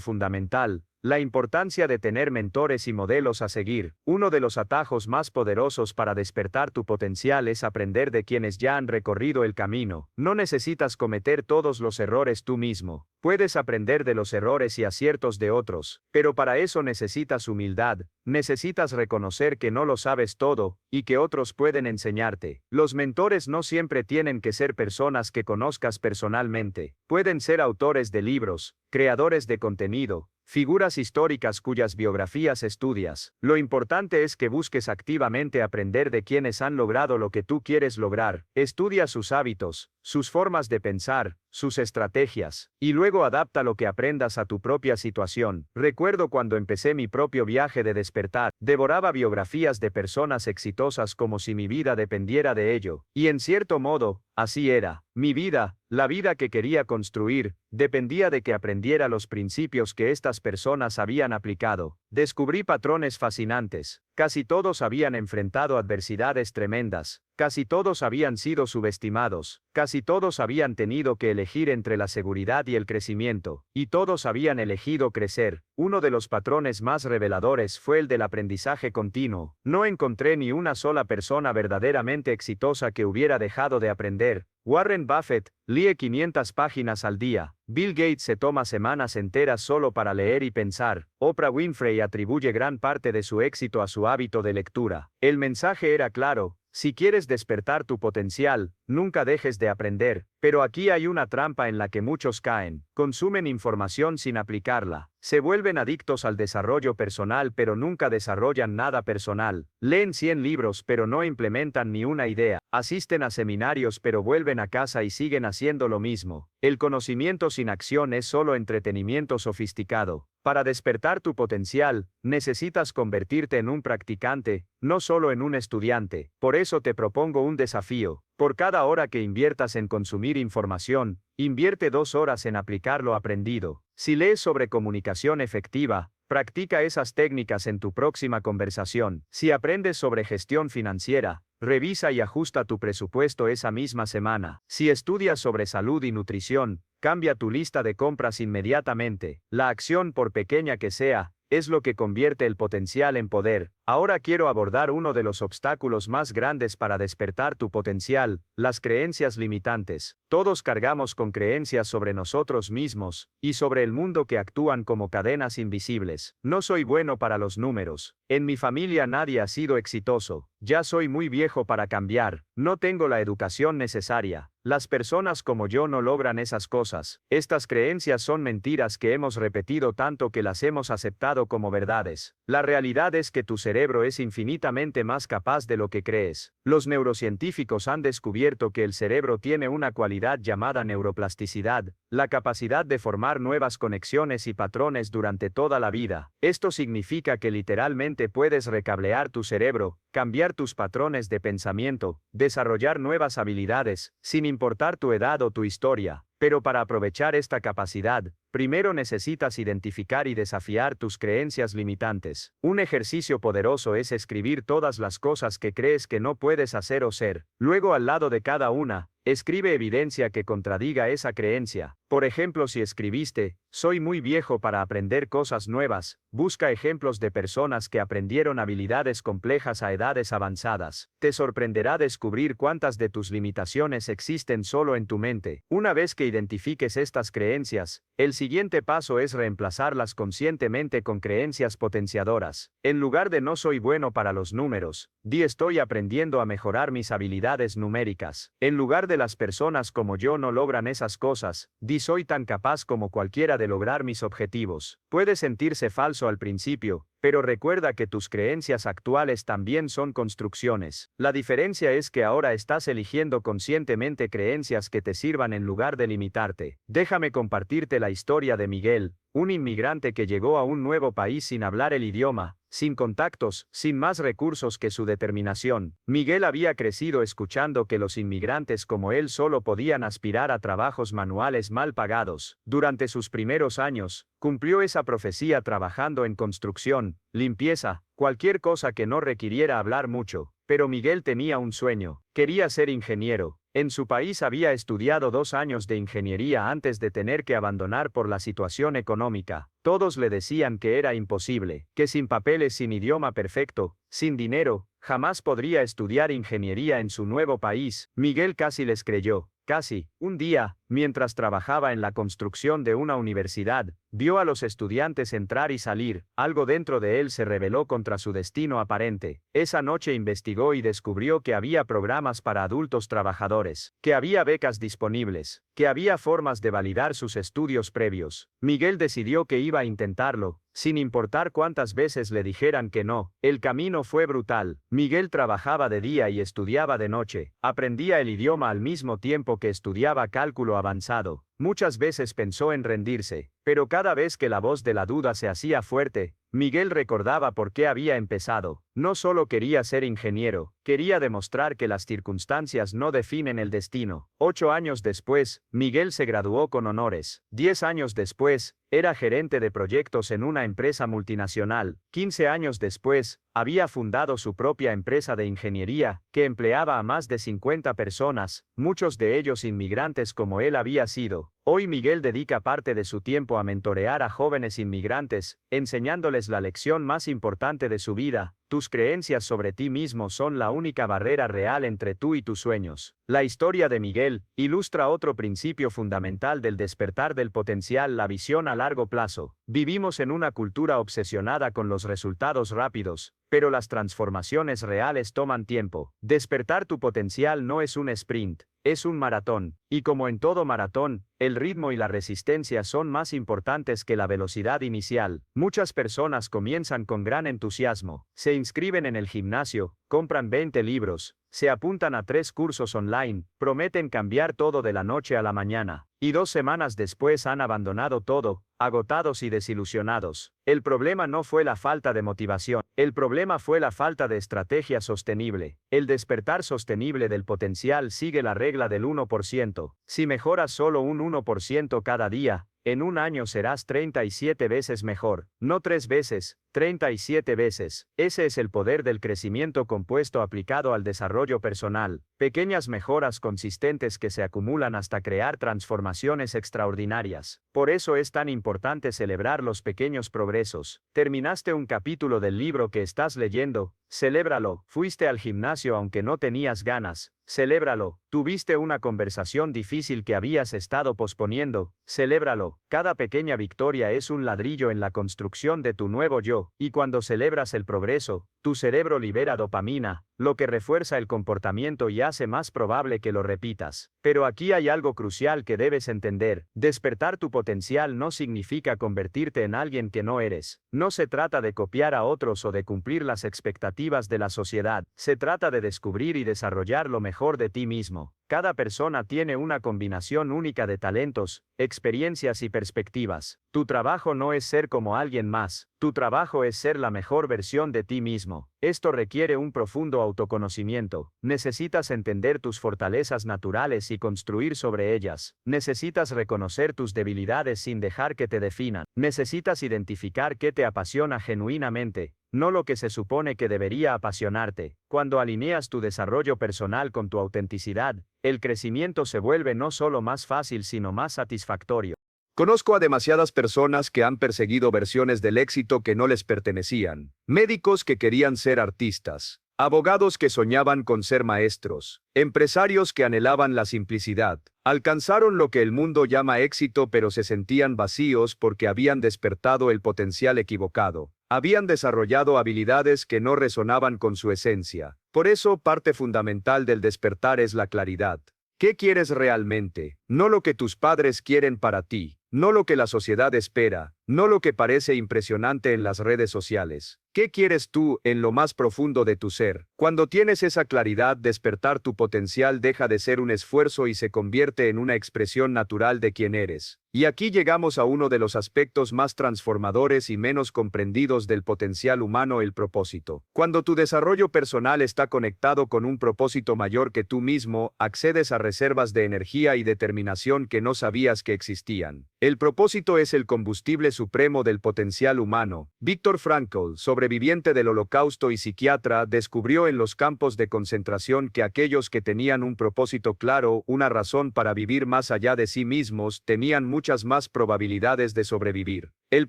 fundamental: la importancia de tener mentores y modelos a seguir. Uno de los atajos más poderosos para despertar tu potencial es aprender de quienes ya han recorrido el camino. No necesitas cometer todos los errores tú mismo. Puedes aprender de los errores y aciertos de otros, pero para eso necesitas humildad, necesitas reconocer que no lo sabes todo, y que otros pueden enseñarte. Los mentores no siempre tienen que ser personas que conozcas personalmente. Pueden ser autores de libros, creadores de contenido, figuras históricas cuyas biografías estudias. Lo importante es que busques activamente aprender de quienes han logrado lo que tú quieres lograr. Estudia sus hábitos, sus formas de pensar, sus estrategias, y luego adapta lo que aprendas a tu propia situación. Recuerdo cuando empecé mi propio viaje de despertar, devoraba biografías de personas exitosas como si mi vida dependiera de ello, y en cierto modo, así era. Mi vida, la vida que quería construir, dependía de que aprendiera los principios que estas personas habían aplicado. Descubrí patrones fascinantes. Casi todos habían enfrentado adversidades tremendas, casi todos habían sido subestimados, casi todos habían tenido que elegir entre la seguridad y el crecimiento, y todos habían elegido crecer. Uno de los patrones más reveladores fue el del aprendizaje continuo. No encontré ni una sola persona verdaderamente exitosa que hubiera dejado de aprender. Warren Buffett lee 500 páginas al día. Bill Gates se toma semanas enteras solo para leer y pensar. Oprah Winfrey atribuye gran parte de su éxito a su hábito de lectura. El mensaje era claro: si quieres despertar tu potencial, nunca dejes de aprender. Pero aquí hay una trampa en la que muchos caen. Consumen información sin aplicarla. Se vuelven adictos al desarrollo personal pero nunca desarrollan nada personal. Leen 100 libros pero no implementan ni una idea. Asisten a seminarios pero vuelven a casa y siguen haciendo lo mismo. El conocimiento sin acción es solo entretenimiento sofisticado. Para despertar tu potencial, necesitas convertirte en un practicante, no solo en un estudiante. Por eso te propongo un desafío. Por cada hora que inviertas en consumir información, invierte 2 horas en aplicar lo aprendido. Si lees sobre comunicación efectiva, practica esas técnicas en tu próxima conversación. Si aprendes sobre gestión financiera, revisa y ajusta tu presupuesto esa misma semana. Si estudias sobre salud y nutrición, cambia tu lista de compras inmediatamente. La acción, por pequeña que sea, es lo que convierte el potencial en poder. Ahora quiero abordar uno de los obstáculos más grandes para despertar tu potencial: las creencias limitantes. Todos cargamos con creencias sobre nosotros mismos y sobre el mundo que actúan como cadenas invisibles. No soy bueno para los números. En mi familia nadie ha sido exitoso. Ya soy muy viejo para cambiar. No tengo la educación necesaria. Las personas como yo no logran esas cosas. Estas creencias son mentiras que hemos repetido tanto que las hemos aceptado como verdades. La realidad es que tu cerebro cerebro es infinitamente más capaz de lo que crees. Los neurocientíficos han descubierto que el cerebro tiene una cualidad llamada neuroplasticidad, la capacidad de formar nuevas conexiones y patrones durante toda la vida. Esto significa que literalmente puedes recablear tu cerebro, cambiar tus patrones de pensamiento, desarrollar nuevas habilidades, sin importar tu edad o tu historia. Pero para aprovechar esta capacidad, primero necesitas identificar y desafiar tus creencias limitantes. Un ejercicio poderoso es escribir todas las cosas que crees que no puedes hacer o ser. Luego, al lado de cada una, escribe evidencia que contradiga esa creencia. Por ejemplo, si escribiste, soy muy viejo para aprender cosas nuevas, busca ejemplos de personas que aprendieron habilidades complejas a edades avanzadas. Te sorprenderá descubrir cuántas de tus limitaciones existen solo en tu mente. Una vez que identifiques estas creencias, el siguiente paso es reemplazarlas conscientemente con creencias potenciadoras. En lugar de no soy bueno para los números, di estoy aprendiendo a mejorar mis habilidades numéricas. En lugar de las personas como yo no logran esas cosas, di soy tan capaz como cualquiera de lograr mis objetivos. Puede sentirse falso al principio, pero recuerda que tus creencias actuales también son construcciones. La diferencia es que ahora estás eligiendo conscientemente creencias que te sirvan en lugar de limitarte. Déjame compartirte la historia de Miguel, un inmigrante que llegó a un nuevo país sin hablar el idioma, sin contactos, sin más recursos que su determinación. Miguel había crecido escuchando que los inmigrantes como él solo podían aspirar a trabajos manuales mal pagados. Durante sus primeros años, cumplió esa profecía trabajando en construcción, limpieza, cualquier cosa que no requiriera hablar mucho. Pero Miguel tenía un sueño, quería ser ingeniero. En su país había estudiado 2 años de ingeniería antes de tener que abandonar por la situación económica. Todos le decían que era imposible, que sin papeles, sin idioma perfecto, sin dinero, jamás podría estudiar ingeniería en su nuevo país. Miguel casi les creyó. Casi. Un día, mientras trabajaba en la construcción de una universidad, vio a los estudiantes entrar y salir. Algo dentro de él se rebeló contra su destino aparente. Esa noche investigó y descubrió que había programas para adultos trabajadores, que había becas disponibles, que había formas de validar sus estudios previos. Miguel decidió que iba a intentarlo, sin importar cuántas veces le dijeran que no. El camino fue brutal. Miguel trabajaba de día y estudiaba de noche. Aprendía el idioma al mismo tiempo que estudiaba cálculo avanzado. Muchas veces pensó en rendirse, pero cada vez que la voz de la duda se hacía fuerte, Miguel recordaba por qué había empezado. No solo quería ser ingeniero, quería demostrar que las circunstancias no definen el destino. 8 años después, Miguel se graduó con honores. 10 años después, era gerente de proyectos en una empresa multinacional. 15 años después, había fundado su propia empresa de ingeniería, que empleaba a más de 50 personas, muchos de ellos inmigrantes como él había sido. Hoy Miguel dedica parte de su tiempo a mentorear a jóvenes inmigrantes, enseñándoles la lección más importante de su vida: tus creencias sobre ti mismo son la única barrera real entre tú y tus sueños. La historia de Miguel ilustra otro principio fundamental del despertar del potencial: la visión a largo plazo. Vivimos en una cultura obsesionada con los resultados rápidos, pero las transformaciones reales toman tiempo. Despertar tu potencial no es un sprint, es un maratón, y como en todo maratón, el ritmo y la resistencia son más importantes que la velocidad inicial. Muchas personas comienzan con gran entusiasmo, se inscriben en el gimnasio, compran 20 libros, se apuntan a 3 cursos online, prometen cambiar todo de la noche a la mañana, y 2 semanas después han abandonado todo, agotados y desilusionados. El problema no fue la falta de motivación, el problema fue la falta de estrategia sostenible. El despertar sostenible del potencial sigue la regla del 1%. Si mejoras solo un 1% cada día, en un año serás 37 veces mejor, no 3 veces, 37 veces. Ese es el poder del crecimiento compuesto aplicado al desarrollo personal. Pequeñas mejoras consistentes que se acumulan hasta crear transformaciones extraordinarias. Por eso es tan importante celebrar los pequeños progresos. Terminaste un capítulo del libro que estás leyendo, celébralo. Fuiste al gimnasio aunque no tenías ganas, Celébralo. Tuviste una conversación difícil que habías estado posponiendo. Celébralo. Cada pequeña victoria es un ladrillo en la construcción de tu nuevo yo, y cuando celebras el progreso, tu cerebro libera dopamina, lo que refuerza el comportamiento y hace más probable que lo repitas. Pero aquí hay algo crucial que debes entender. Despertar tu potencial no significa convertirte en alguien que no eres. No se trata de copiar a otros o de cumplir las expectativas de la sociedad. Se trata de descubrir y desarrollar lo mejor de ti mismo. Cada persona tiene una combinación única de talentos, experiencias y perspectivas. Tu trabajo no es ser como alguien más, tu trabajo es ser la mejor versión de ti mismo. Esto requiere un profundo autoconocimiento. Necesitas entender tus fortalezas naturales y construir sobre ellas. Necesitas reconocer tus debilidades sin dejar que te definan. Necesitas identificar qué te apasiona genuinamente, no lo que se supone que debería apasionarte. Cuando alineas tu desarrollo personal con tu autenticidad, el crecimiento se vuelve no solo más fácil sino más satisfactorio. Conozco a demasiadas personas que han perseguido versiones del éxito que no les pertenecían, médicos que querían ser artistas, abogados que soñaban con ser maestros, empresarios que anhelaban la simplicidad. Alcanzaron lo que el mundo llama éxito pero se sentían vacíos porque habían despertado el potencial equivocado. Habían desarrollado habilidades que no resonaban con su esencia. Por eso, parte fundamental del despertar es la claridad. ¿Qué quieres realmente? No lo que tus padres quieren para ti, no lo que la sociedad espera, no lo que parece impresionante en las redes sociales. ¿Qué quieres tú en lo más profundo de tu ser? Cuando tienes esa claridad, despertar tu potencial deja de ser un esfuerzo y se convierte en una expresión natural de quién eres. Y aquí llegamos a uno de los aspectos más transformadores y menos comprendidos del potencial humano: el propósito. Cuando tu desarrollo personal está conectado con un propósito mayor que tú mismo, accedes a reservas de energía y determinación que no sabías que existían. El propósito es el combustible supremo del potencial humano. Viktor Frankl, sobreviviente del Holocausto y psiquiatra, descubrió en los campos de concentración que aquellos que tenían un propósito claro, una razón para vivir más allá de sí mismos, tenían muchas más probabilidades de sobrevivir. El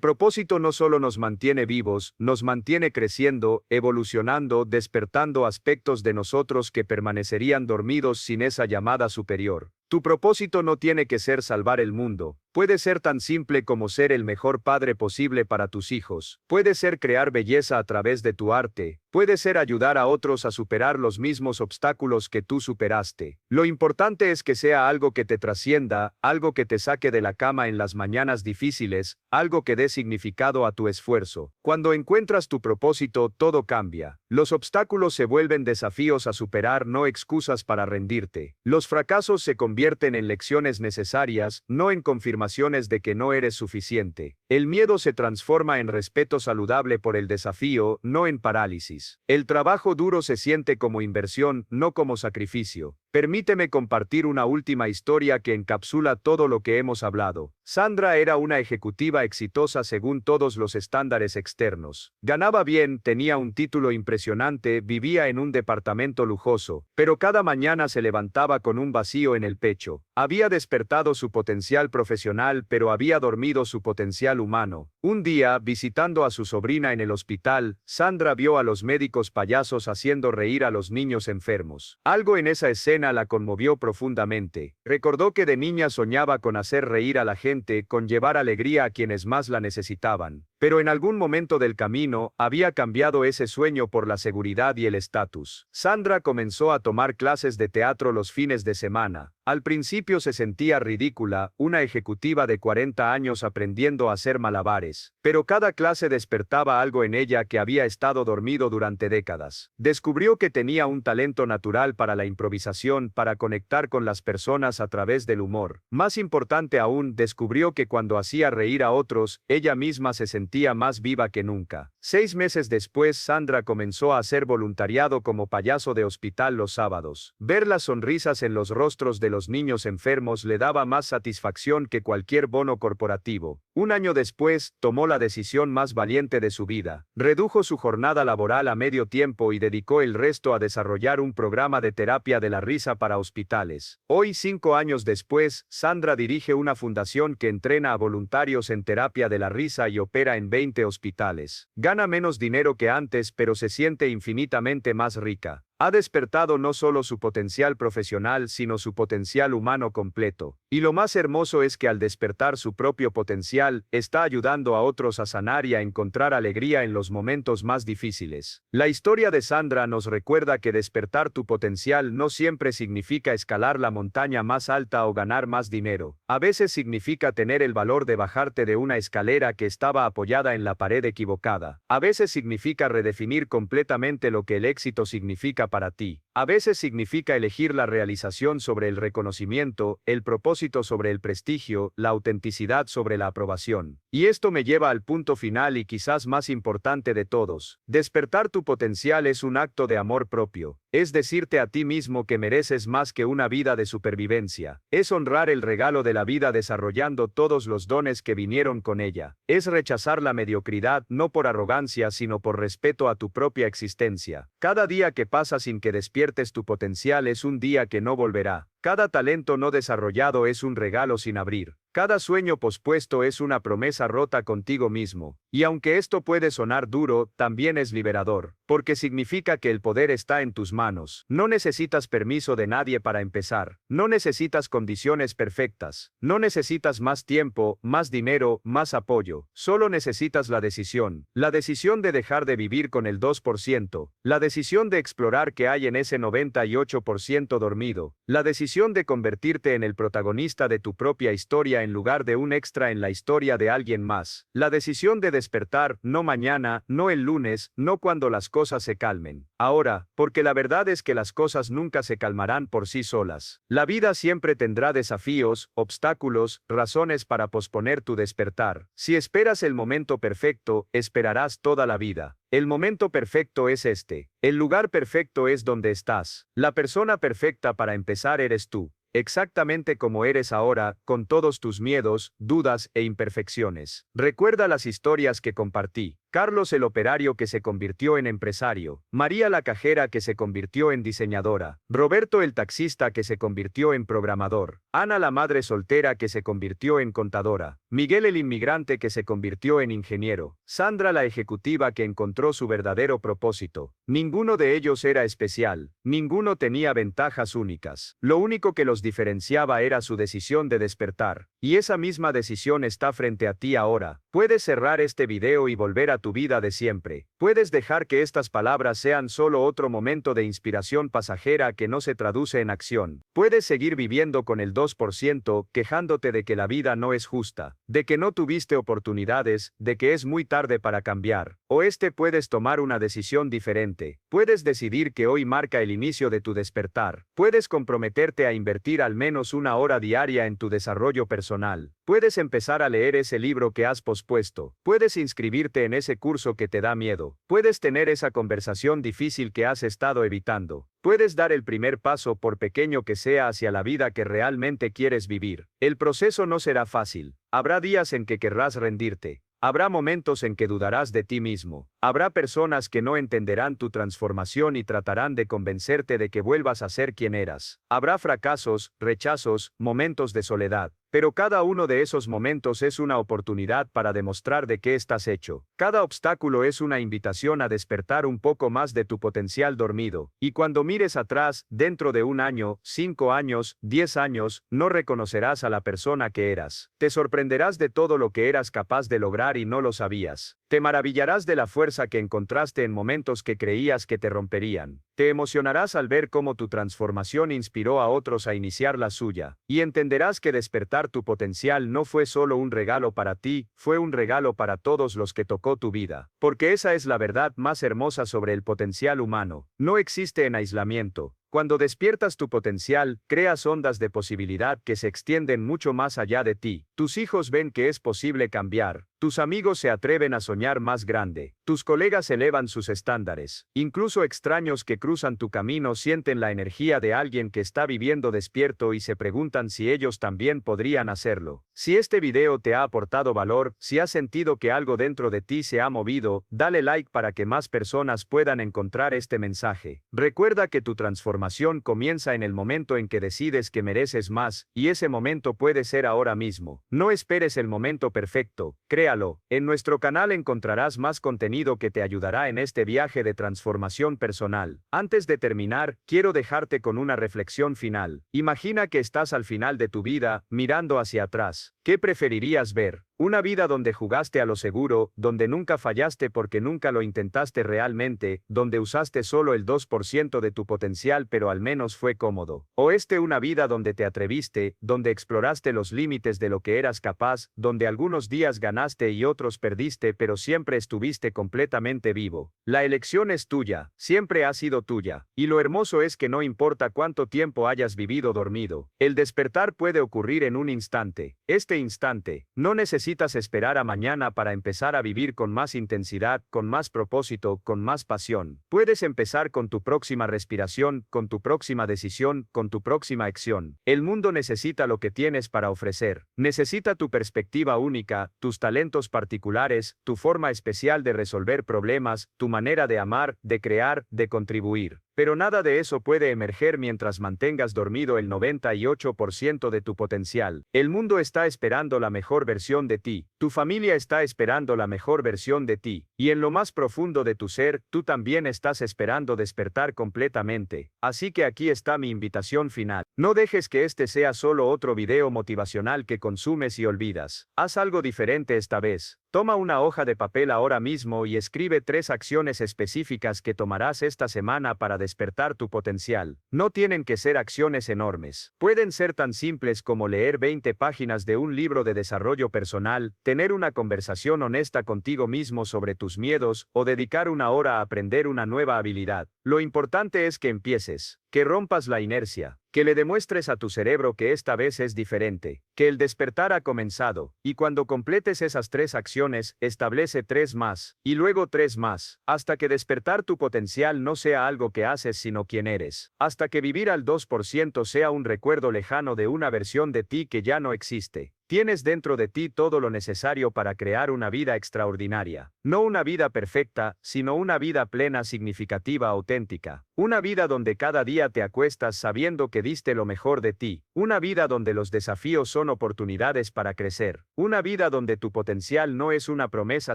propósito no solo nos mantiene vivos, nos mantiene creciendo, evolucionando, despertando aspectos de nosotros que permanecerían dormidos sin esa llamada superior. Tu propósito no tiene que ser salvar el mundo. Puede ser tan simple como ser el mejor padre posible para tus hijos. Puede ser crear belleza a través de tu arte. Puede ser ayudar a otros a superar los mismos obstáculos que tú superaste. Lo importante es que sea algo que te trascienda, algo que te saque de la cama en las mañanas difíciles, algo que dé significado a tu esfuerzo. Cuando encuentras tu propósito, todo cambia. Los obstáculos se vuelven desafíos a superar, no excusas para rendirte. Los fracasos se convierten en lecciones necesarias, no en confirmaciones de que no eres suficiente. El miedo se transforma en respeto saludable por el desafío, no en parálisis. El trabajo duro se siente como inversión, no como sacrificio. Permíteme compartir una última historia que encapsula todo lo que hemos hablado. Sandra era una ejecutiva exitosa según todos los estándares externos. Ganaba bien, tenía un título impresionante, vivía en un departamento lujoso, pero cada mañana se levantaba con un vacío en el pecho. Había despertado su potencial profesional, pero había dormido su potencial humano. Un día, visitando a su sobrina en el hospital, Sandra vio a los médicos payasos haciendo reír a los niños enfermos. Algo en esa escena la conmovió profundamente. Recordó que de niña soñaba con hacer reír a la gente, con llevar alegría a quienes más la necesitaban. Pero en algún momento del camino, había cambiado ese sueño por la seguridad y el estatus. Sandra comenzó a tomar clases de teatro los fines de semana. Al principio se sentía ridícula, una ejecutiva de 40 años aprendiendo a hacer malabares. Pero cada clase despertaba algo en ella que había estado dormido durante décadas. Descubrió que tenía un talento natural para la improvisación, para conectar con las personas a través del humor. Más importante aún, descubrió que cuando hacía reír a otros, ella misma se sentía más viva que nunca. 6 meses después, Sandra comenzó a hacer voluntariado como payaso de hospital los sábados. Ver las sonrisas en los rostros de los niños enfermos le daba más satisfacción que cualquier bono corporativo. Un año después, tomó la decisión más valiente de su vida. Redujo su jornada laboral a medio tiempo y dedicó el resto a desarrollar un programa de terapia de la risa para hospitales. Hoy, 5 años después, Sandra dirige una fundación que entrena a voluntarios en terapia de la risa y opera en 20 hospitales. Gana menos dinero que antes, pero se siente infinitamente más rica. Ha despertado no solo su potencial profesional, sino su potencial humano completo. Y lo más hermoso es que al despertar su propio potencial, está ayudando a otros a sanar y a encontrar alegría en los momentos más difíciles. La historia de Sandra nos recuerda que despertar tu potencial no siempre significa escalar la montaña más alta o ganar más dinero. A veces significa tener el valor de bajarte de una escalera que estaba apoyada en la pared equivocada. A veces significa redefinir completamente lo que el éxito significa para ti. A veces significa elegir la realización sobre el reconocimiento, el propósito sobre el prestigio, la autenticidad sobre la aprobación. Y esto me lleva al punto final y quizás más importante de todos. Despertar tu potencial es un acto de amor propio. Es decirte a ti mismo que mereces más que una vida de supervivencia. Es honrar el regalo de la vida desarrollando todos los dones que vinieron con ella. Es rechazar la mediocridad no por arrogancia sino por respeto a tu propia existencia. Cada día que pasa sin que despiertes tu potencial es un día que no volverá. Cada talento no desarrollado es un regalo sin abrir. Cada sueño pospuesto es una promesa rota contigo mismo. Y aunque esto puede sonar duro, también es liberador, porque significa que el poder está en tus manos. No necesitas permiso de nadie para empezar. No necesitas condiciones perfectas. No necesitas más tiempo, más dinero, más apoyo. Solo necesitas la decisión. La decisión de dejar de vivir con el 2%. La decisión de explorar qué hay en ese 98% dormido. La decisión de convertirte en el protagonista de tu propia historia en lugar de un extra en la historia de alguien más. La decisión de despertar, no mañana, no el lunes, no cuando las cosas se calmen. Ahora, porque la verdad es que las cosas nunca se calmarán por sí solas. La vida siempre tendrá desafíos, obstáculos, razones para posponer tu despertar. Si esperas el momento perfecto, esperarás toda la vida. El momento perfecto es este. El lugar perfecto es donde estás. La persona perfecta para empezar eres tú. Exactamente como eres ahora, con todos tus miedos, dudas e imperfecciones. Recuerda las historias que compartí. Carlos el operario que se convirtió en empresario, María la cajera que se convirtió en diseñadora, Roberto el taxista que se convirtió en programador, Ana la madre soltera que se convirtió en contadora, Miguel el inmigrante que se convirtió en ingeniero, Sandra la ejecutiva que encontró su verdadero propósito. Ninguno de ellos era especial, ninguno tenía ventajas únicas. Lo único que los diferenciaba era su decisión de despertar, y esa misma decisión está frente a ti ahora. Puedes cerrar este video y volver a tu vida de siempre. Puedes dejar que estas palabras sean solo otro momento de inspiración pasajera que no se traduce en acción. Puedes seguir viviendo con el 2%, quejándote de que la vida no es justa, de que no tuviste oportunidades, de que es muy tarde para cambiar. O puedes tomar una decisión diferente. Puedes decidir que hoy marca el inicio de tu despertar. Puedes comprometerte a invertir al menos una hora diaria en tu desarrollo personal. Puedes empezar a leer ese libro que has pospuesto. Puedes inscribirte en ese curso que te da miedo. Puedes tener esa conversación difícil que has estado evitando. Puedes dar el primer paso, por pequeño que sea, hacia la vida que realmente quieres vivir. El proceso no será fácil. Habrá días en que querrás rendirte. Habrá momentos en que dudarás de ti mismo. Habrá personas que no entenderán tu transformación y tratarán de convencerte de que vuelvas a ser quien eras. Habrá fracasos, rechazos, momentos de soledad. Pero cada uno de esos momentos es una oportunidad para demostrar de qué estás hecho. Cada obstáculo es una invitación a despertar un poco más de tu potencial dormido. Y cuando mires atrás, dentro de 1 año, 5 años, 10 años, no reconocerás a la persona que eras. Te sorprenderás de todo lo que eras capaz de lograr y no lo sabías. Te maravillarás de la fuerza que encontraste en momentos que creías que te romperían. Te emocionarás al ver cómo tu transformación inspiró a otros a iniciar la suya. Y entenderás que despertar tu potencial no fue solo un regalo para ti, fue un regalo para todos los que tocó tu vida. Porque esa es la verdad más hermosa sobre el potencial humano. No existe en aislamiento. Cuando despiertas tu potencial, creas ondas de posibilidad que se extienden mucho más allá de ti. Tus hijos ven que es posible cambiar. Tus amigos se atreven a soñar más grande. Tus colegas elevan sus estándares. Incluso extraños que cruzan tu camino sienten la energía de alguien que está viviendo despierto y se preguntan si ellos también podrían hacerlo. Si este video te ha aportado valor, si has sentido que algo dentro de ti se ha movido, dale like para que más personas puedan encontrar este mensaje. Recuerda que tu transformación comienza en el momento en que decides que mereces más, y ese momento puede ser ahora mismo. No esperes el momento perfecto, créalo. En nuestro canal encontrarás más contenido contenido que te ayudará en este viaje de transformación personal. Antes de terminar, quiero dejarte con una reflexión final. Imagina que estás al final de tu vida, mirando hacia atrás. ¿Qué preferirías ver? Una vida donde jugaste a lo seguro, donde nunca fallaste porque nunca lo intentaste realmente, donde usaste solo el 2% de tu potencial pero al menos fue cómodo. O una vida donde te atreviste, donde exploraste los límites de lo que eras capaz, donde algunos días ganaste y otros perdiste pero siempre estuviste completamente vivo. La elección es tuya, siempre ha sido tuya. Y lo hermoso es que no importa cuánto tiempo hayas vivido dormido, el despertar puede ocurrir en un instante. Este instante, no necesitas esperar a mañana para empezar a vivir con más intensidad, con más propósito, con más pasión. Puedes empezar con tu próxima respiración, con tu próxima decisión, con tu próxima acción. El mundo necesita lo que tienes para ofrecer. Necesita tu perspectiva única, tus talentos particulares, tu forma especial de resolver problemas, tu manera de amar, de crear, de contribuir. Pero nada de eso puede emerger mientras mantengas dormido el 98% de tu potencial. El mundo está esperando la mejor versión de ti, tu familia está esperando la mejor versión de ti, y en lo más profundo de tu ser, tú también estás esperando despertar completamente. Así que aquí está mi invitación final. No dejes que este sea solo otro video motivacional que consumes y olvidas. Haz algo diferente esta vez. Toma una hoja de papel ahora mismo y escribe 3 acciones específicas que tomarás esta semana para despertar tu potencial. No tienen que ser acciones enormes. Pueden ser tan simples como leer 20 páginas de un libro de desarrollo personal, tener una conversación honesta contigo mismo sobre tus miedos, o dedicar una hora a aprender una nueva habilidad. Lo importante es que empieces, que rompas la inercia, que le demuestres a tu cerebro que esta vez es diferente, que el despertar ha comenzado, y cuando completes esas 3 acciones, establece 3 más, y luego 3 más, hasta que despertar tu potencial no sea algo que haces sino quien eres, hasta que vivir al 2% sea un recuerdo lejano de una versión de ti que ya no existe. Tienes dentro de ti todo lo necesario para crear una vida extraordinaria. No una vida perfecta, sino una vida plena, significativa, auténtica. Una vida donde cada día te acuestas sabiendo que diste lo mejor de ti. Una vida donde los desafíos son oportunidades para crecer. Una vida donde tu potencial no es una promesa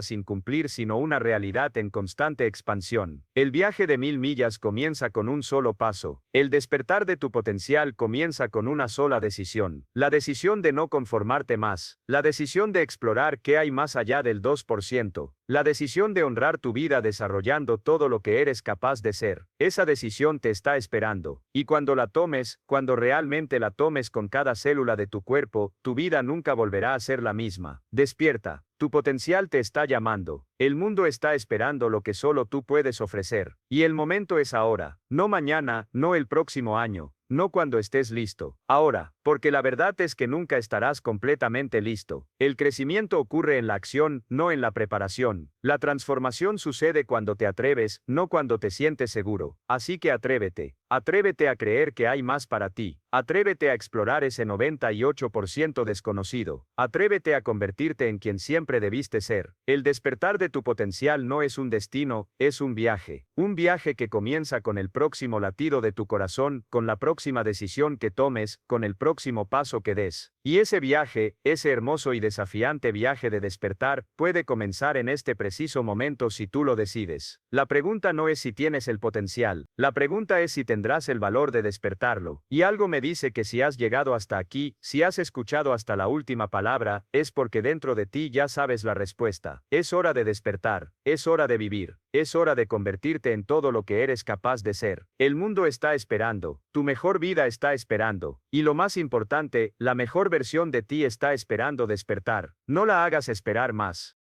sin cumplir sino una realidad en constante expansión. El viaje de 1000 millas comienza con un solo paso. El despertar de tu potencial comienza con una sola decisión. La decisión de no conformarte más, la decisión de explorar qué hay más allá del 2%, la decisión de honrar tu vida desarrollando todo lo que eres capaz de ser. Esa decisión te está esperando, y cuando la tomes, cuando realmente la tomes con cada célula de tu cuerpo, tu vida nunca volverá a ser la misma. Despierta. Tu potencial te está llamando. El mundo está esperando lo que solo tú puedes ofrecer. Y el momento es ahora, no mañana, no el próximo año, no cuando estés listo. Ahora, porque la verdad es que nunca estarás completamente listo. El crecimiento ocurre en la acción, no en la preparación. La transformación sucede cuando te atreves, no cuando te sientes seguro. Así que atrévete. Atrévete a creer que hay más para ti. Atrévete a explorar ese 98% desconocido. Atrévete a convertirte en quien siempre debiste ser. El despertar de tu potencial no es un destino, es un viaje. Un viaje que comienza con el próximo latido de tu corazón, con la próxima decisión que tomes, con el próximo paso que des. Y ese viaje, ese hermoso y desafiante viaje de despertar, puede comenzar en este preciso momento si tú lo decides. La pregunta no es si tienes el potencial. La pregunta es si tendrás el valor de despertarlo. Y algo me dice que si has llegado hasta aquí, si has escuchado hasta la última palabra, es porque dentro de ti ya sabes la respuesta. Es hora de despertar, es hora de vivir, es hora de convertirte en todo lo que eres capaz de ser. El mundo está esperando, tu mejor vida está esperando, y lo más importante, la mejor versión de ti está esperando despertar. No la hagas esperar más.